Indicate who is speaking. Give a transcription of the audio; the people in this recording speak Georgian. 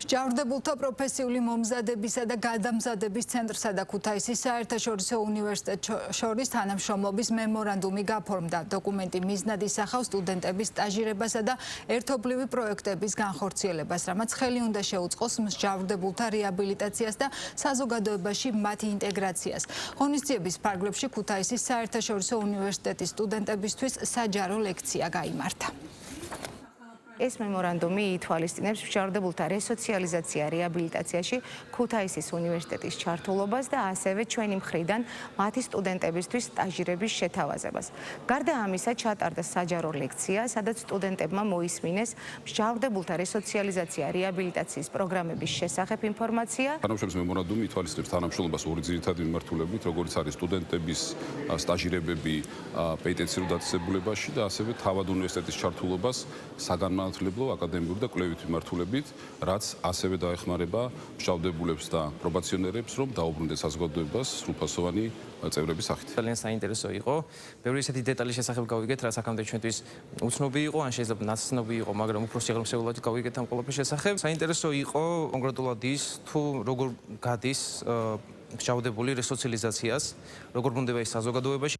Speaker 1: ჯავრდებულთა პროფესიული მომზადებისა და გადამზადების ცენტრსა და ქუთაისის საერთაშორისო უნივერსიტეტს შორის თანამშრომლობის მემორანდუმი გაფორმდა. დოკუმენტი მიზნად ისახავს სტუდენტების სტაჟირებასა და ერთობლივი პროექტების განხორციელებას, რამაც ხელი უნდა შეუწყოს ჯავრდებულთა რეაბილიტაციას და საზოგადოებაში მათი ინტეგრაციას. ღონისძიების ფარგლებში ქუთაისის საერთაშორისო უნივერსიტეტის სტუდენტებისთვის საჯარო ლექცია გაიმართა.
Speaker 2: ეს მემორანდუმი ითვალისწინებს ჯავრდებულთა რესოციალიზაცია რეაბილიტაციაში ქუთაისის უნივერსიტეტის ჩართულობას და ასევე ჩვენი მხრიდან მათი სტუდენტებისთვის სტაჟირების შეთავაზებას. გარდა ამისა, ჩატარდა საჯარო ლექცია, სადაც სტუდენტებმა მოისმინეს ჯავრდებულთა რესოციალიზაცია რეაბილიტაციის პროგრამების შესახებ ინფორმაცია.
Speaker 3: თანამშრომლობის მემორანდუმი ითვალისწინებს თანამშრომლობას ორი ძირითადი მიმართულებით, როგორც არის სტუდენტების სტაჟირებები პენიტენციურ დაწესებულებაში და ასევე თავად უნივერსიტეტის ჩართულობას საგანმანათლებლო, აკადემიური და კვლევითი მიმართულებით, რაც ასევე დაეხმარება მშავდებულებს და პრობაციონერებს, რომ დაუბრუნდეს საზოგადოებას სრულფასოვანი წევრების სახით.
Speaker 4: ძალიან საინტერესო იყო. ბევრი ისეთი დეტალის შესახებ გავიგეთ, რაც აქამდე ჩვენთვის უცნობი იყო, ან შეიძლება ნაცნობი იყო, მაგრამ უფრო სიღრმისეულად გავიგეთ ამ ყველაფრის შესახებ. საინტერესო იყო კონკრეტულად ის, თუ როგორ გადის მშავდებული რესოციალიზაციას, როგორ ბრუნდება ის საზოგადოებაში.